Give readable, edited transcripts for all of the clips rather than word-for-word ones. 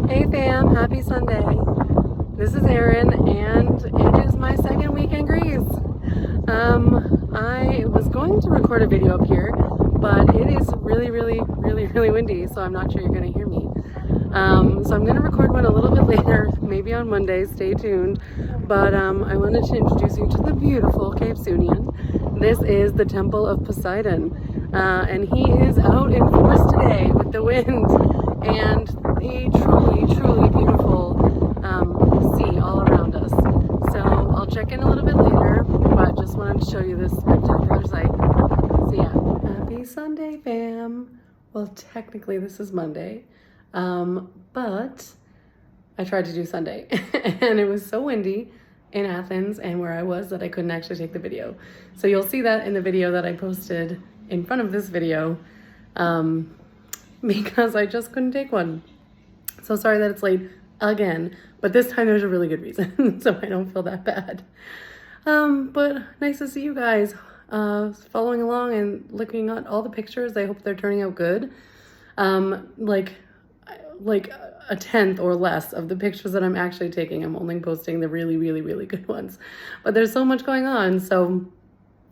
Hey fam, happy Sunday. This is Erin and it is my second week in Greece. I was going to record a video up here, but it is really windy, so I'm not sure you're going to hear me. So I'm going to record one a little bit later, maybe on Monday, stay tuned. But I wanted to introduce you to the beautiful Cape Sunion. This is the Temple of Poseidon, and he is out in force today with the wind and the truly beautiful sea all around us. So I'll check in a little bit later, but just wanted to show you this spectacular sight. So yeah, happy Sunday, fam. Well, technically this is Monday, but I tried to do Sunday and it was so windy in Athens and where I was that I couldn't actually take the video. So you'll see that in the video that I posted in front of this video, because I just couldn't take one. So sorry that it's late again, but this time there's a really good reason, so I don't feel that bad. But nice to see you guys following along and looking at all the pictures. I hope they're turning out good. Like a tenth or less of the pictures that I'm actually taking. I'm only posting the really good ones. But there's so much going on. So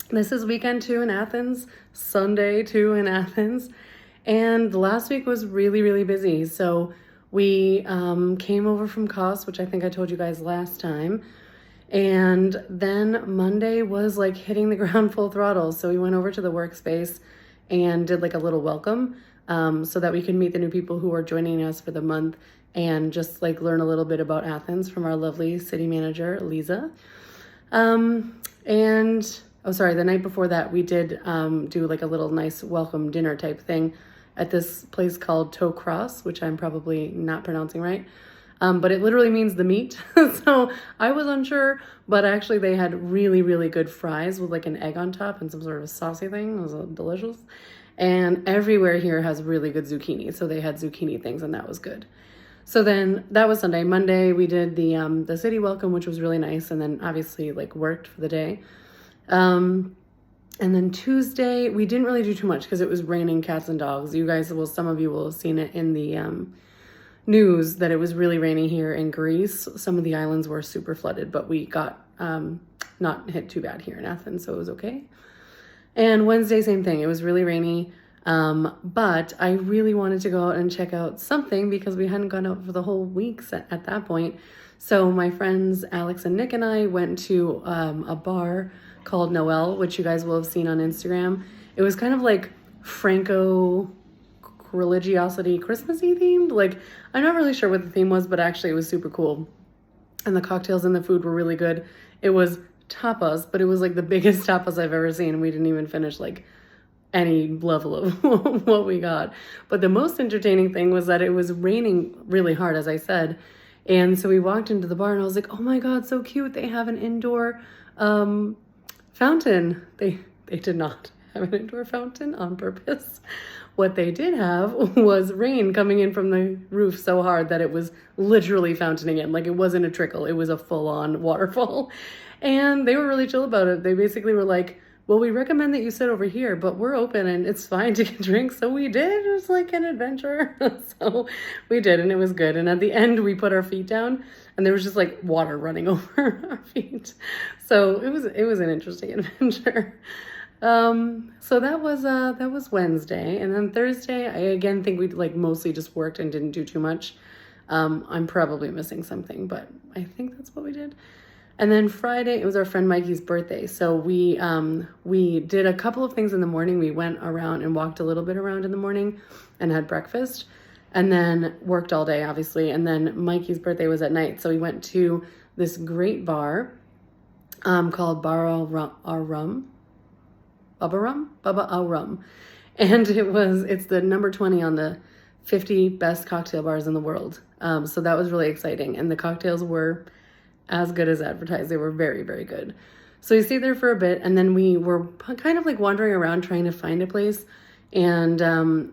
this is weekend 2 in Athens, Sunday 2 in Athens. And last week was really busy. So we came over from Kos, which I think I told you guys last time. And then Monday was like hitting the ground full throttle. So we went over to the workspace and did like a little welcome, so that we can meet the new people who are joining us for the month and just like learn a little bit about Athens from our lovely city manager, Lisa. The night before that, we did do like a little nice welcome dinner type thing at this place called Toe Cross, which I'm probably not pronouncing right. But it literally means the meat. So I was unsure, but actually they had really good fries with like an egg on top and some sort of saucy thing. It was delicious. And everywhere here has really good zucchini. So they had zucchini things and that was good. So then that was Sunday. Monday we did the city welcome, which was really nice. And then obviously like worked for the day. And then Tuesday we didn't really do too much because it was raining cats and dogs. Some of you will have seen it in the news that it was really rainy here in Greece. Some of the islands were super flooded, but we got not hit too bad here in Athens, so it was okay. And Wednesday, same thing. It was really rainy, but I really wanted to go out and check out something because we hadn't gone out for the whole week at that point. So my friends Alex and Nick and I went to a bar called Noel, which you guys will have seen on Instagram. It was kind of like Franco religiosity Christmassy themed. Like, I'm not really sure what the theme was, but actually it was super cool. And the cocktails and the food were really good. It was tapas, but it was like the biggest tapas I've ever seen. We didn't even finish like any level of what we got. But the most entertaining thing was that it was raining really hard, as I said. And so we walked into the bar and I was like, oh my God, so cute. They have an indoor fountain. They did not have an indoor fountain on purpose. What they did have was rain coming in from the roof so hard that it was literally fountaining in. Like, it wasn't a trickle, it was a full-on waterfall. And they were really chill about it. They basically were like, well, we recommend that you sit over here, but we're open and it's fine to get drinks. So we did. It was like an adventure. So we did, and it was good. And at the end, we put our feet down and there was just like water running over our feet. So it was an interesting adventure. So that was Wednesday. And then Thursday, I again think we like mostly just worked and didn't do too much. I'm probably missing something, but I think that's what we did. And then Friday, it was our friend Mikey's birthday. So we did a couple of things in the morning. We went around and walked a little bit around in the morning and had breakfast and then worked all day, obviously. And then Mikey's birthday was at night. So we went to this great bar called Baba Rum. And it's the number 20 on the 50 best cocktail bars in the world. So that was really exciting. And the cocktails were as good as advertised. They were very good. So we stayed there for a bit and then we were kind of like wandering around trying to find a place. And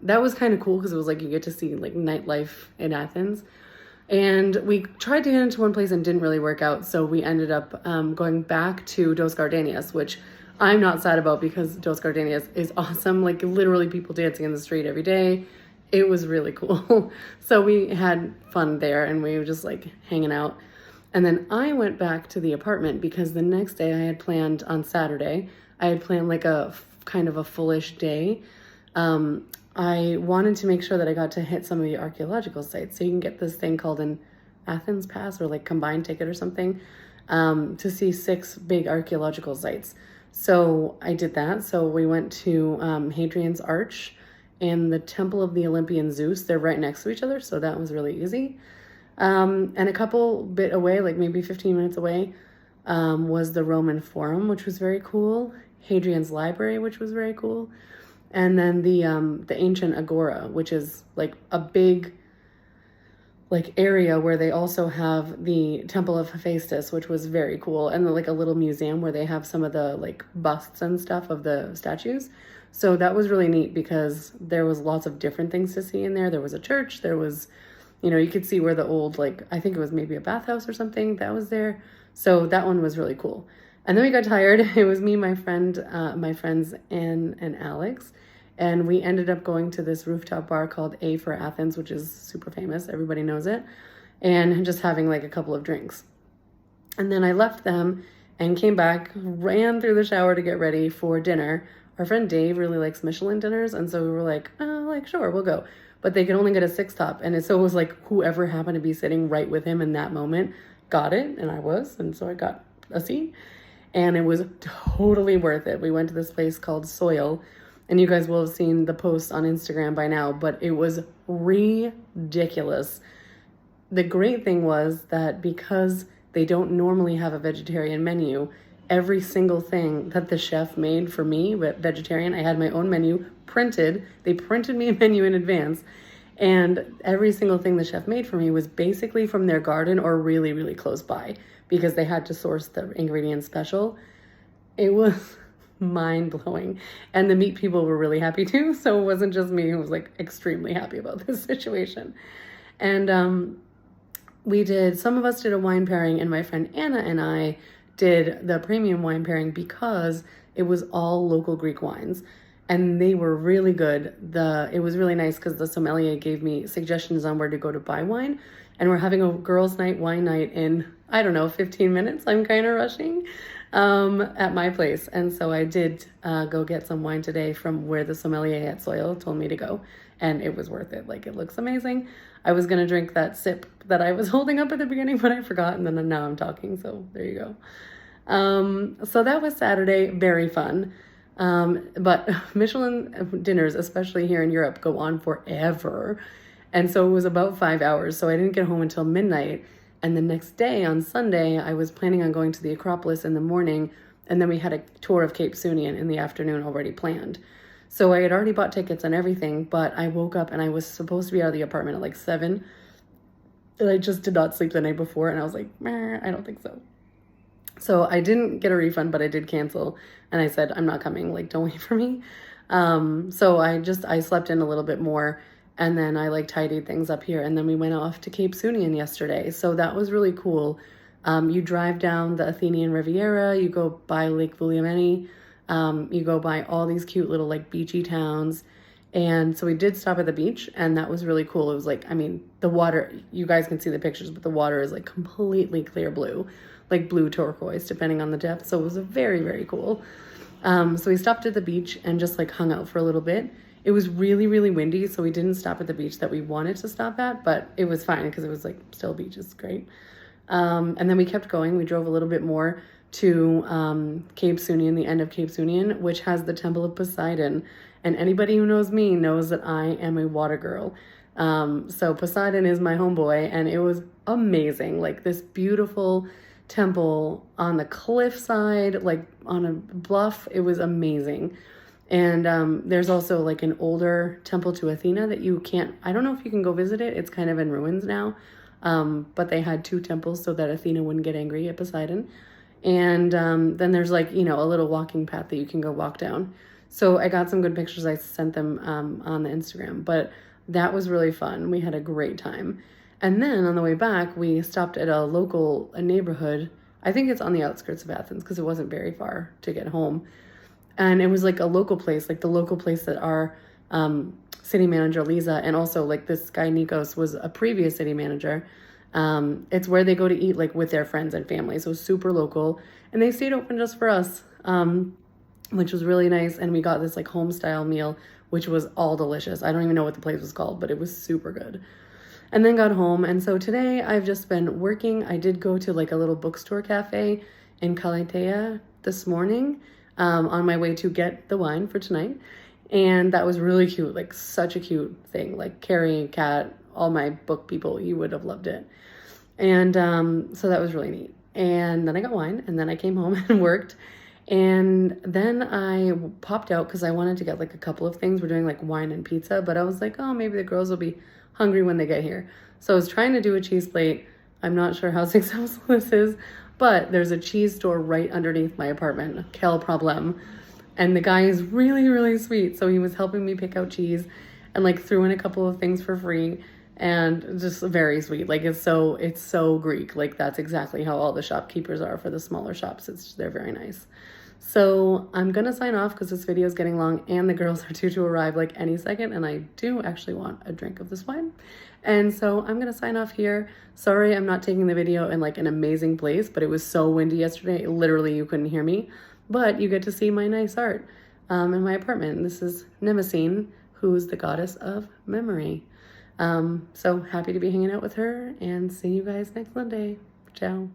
that was kind of cool because it was like you get to see like nightlife in Athens. And we tried to get into one place and didn't really work out. So we ended up going back to Dos Gardenias, which I'm not sad about because Dos Gardenias is awesome. Like literally people dancing in the street every day. It was really cool. So we had fun there and we were just like hanging out. And then I went back to the apartment because the next day I had planned on Saturday, I had planned like a kind of a fullish day. I wanted to make sure that I got to hit some of the archaeological sites. So you can get this thing called an Athens Pass or like combined ticket or something to see 6 big archaeological sites. So I did that. So we went to Hadrian's Arch and the Temple of the Olympian Zeus. They're right next to each other, so that was really easy. And a couple bit away, like maybe 15 minutes away, was the Roman Forum, which was very cool. Hadrian's Library, which was very cool. And then the ancient Agora, which is like a big like area where they also have the Temple of Hephaestus, which was very cool, and like a little museum where they have some of the like busts and stuff of the statues. So that was really neat because there was lots of different things to see in there. There was a church, there was, you know, you could see where the old, like, I think it was maybe a bathhouse or something that was there. So that one was really cool. And then we got tired. It was me, my friends, Anne and Alex. And we ended up going to this rooftop bar called A for Athens, which is super famous. Everybody knows it. And just having like a couple of drinks. And then I left them and came back, ran through the shower to get ready for dinner. Our friend Dave really likes Michelin dinners. And so we were like, oh, like, sure, we'll go. But they could only get a 6 top. And so it was like whoever happened to be sitting right with him in that moment got it. And I was. And so I got a seat. And it was totally worth it. We went to this place called Soil. And you guys will have seen the post on Instagram by now. But it was ridiculous. The great thing was that because they don't normally have a vegetarian menu, every single thing that the chef made for me, vegetarian, I had my own menu printed. They printed me a menu in advance. And every single thing the chef made for me was basically from their garden or really, really close by because they had to source the ingredients special. It was mind-blowing. And the meat people were really happy too. So it wasn't just me who was like extremely happy about this situation. And some of us did a wine pairing, and my friend Anna and I did the premium wine pairing because it was all local Greek wines and they were really good. It was really nice because the sommelier gave me suggestions on where to go to buy wine, and we're having a girls' night wine night in, I don't know, 15 minutes. I'm kind of rushing at my place. And so I did go get some wine today from where the sommelier at Soil told me to go, and it was worth it. Like, it looks amazing. I was going to drink that sip that I was holding up at the beginning, but I forgot, and then now I'm talking, so there you go. So that was Saturday, very fun. But Michelin dinners, especially here in Europe, go on forever. And so it was about 5 hours. So I didn't get home until midnight. And the next day on Sunday, I was planning on going to the Acropolis in the morning. And then we had a tour of Cape Sunion in the afternoon already planned. So I had already bought tickets and everything, but I woke up and I was supposed to be out of the apartment at like 7. And I just did not sleep the night before. And I was like, I don't think so. So I didn't get a refund, but I did cancel. And I said, I'm not coming. Like, don't wait for me. So I slept in a little bit more. And then I like tidied things up here. And then we went off to Cape Sunion yesterday. So that was really cool. You drive down the Athenian Riviera. You go by Lake Vuliameni. You go by all these cute little like beachy towns. And so we did stop at the beach, and that was really cool. It was like, I mean, the water, you guys can see the pictures, but the water is like completely clear blue, like blue turquoise, depending on the depth. So it was very, very cool. So we stopped at the beach and just like hung out for a little bit. It was really, really windy, so we didn't stop at the beach that we wanted to stop at, but it was fine because it was like still beach is great. And then we kept going. We drove a little bit more to Cape Sunion, the end of Cape Sunion, which has the Temple of Poseidon. And anybody who knows me knows that I am a water girl. So Poseidon is my homeboy, and it was amazing. Like this beautiful temple on the cliffside, like on a bluff. It was amazing. And there's also like an older temple to Athena that I don't know if you can go visit it. It's kind of in ruins now. But they had 2 temples so that Athena wouldn't get angry at Poseidon. And then there's like, a little walking path that you can go walk down. So I got some good pictures. I sent them on the Instagram, but that was really fun. We had a great time. And then on the way back, we stopped at a neighborhood. I think it's on the outskirts of Athens because it wasn't very far to get home. And it was like a local place, like the local place that our city manager Lisa, and also like this guy Nikos was a previous city manager. It's where they go to eat like with their friends and family, so super local, and they stayed open just for us, which was really nice. And we got this like home style meal, which was all delicious. I don't even know what the place was called, but it was super good. And then got home, and so today I've just been working. I did go to like a little bookstore cafe in Kalatea this morning, on my way to get the wine for tonight. And that was really cute, like such a cute thing, like Carrie, Kat, all my book people, you would have loved it. And so that was really neat. And then I got wine, and then I came home and worked. And then I popped out because I wanted to get like a couple of things. We're doing like wine and pizza, but I was like, oh, maybe the girls will be hungry when they get here. So I was trying to do a cheese plate. I'm not sure how successful this is, but there's a cheese store right underneath my apartment, Quel Problem. And the guy is really, really sweet. So he was helping me pick out cheese and like threw in a couple of things for free, and just very sweet. Like it's so Greek. Like that's exactly how all the shopkeepers are for the smaller shops. They're very nice. So I'm gonna sign off because this video is getting long and the girls are due to arrive like any second, and I do actually want a drink of this wine. And so I'm gonna sign off here. Sorry I'm not taking the video in like an amazing place, but it was so windy yesterday, literally you couldn't hear me. But you get to see my nice art in my apartment. This is Mnemosyne, who's the goddess of memory. So happy to be hanging out with her, and see you guys next Monday. Ciao.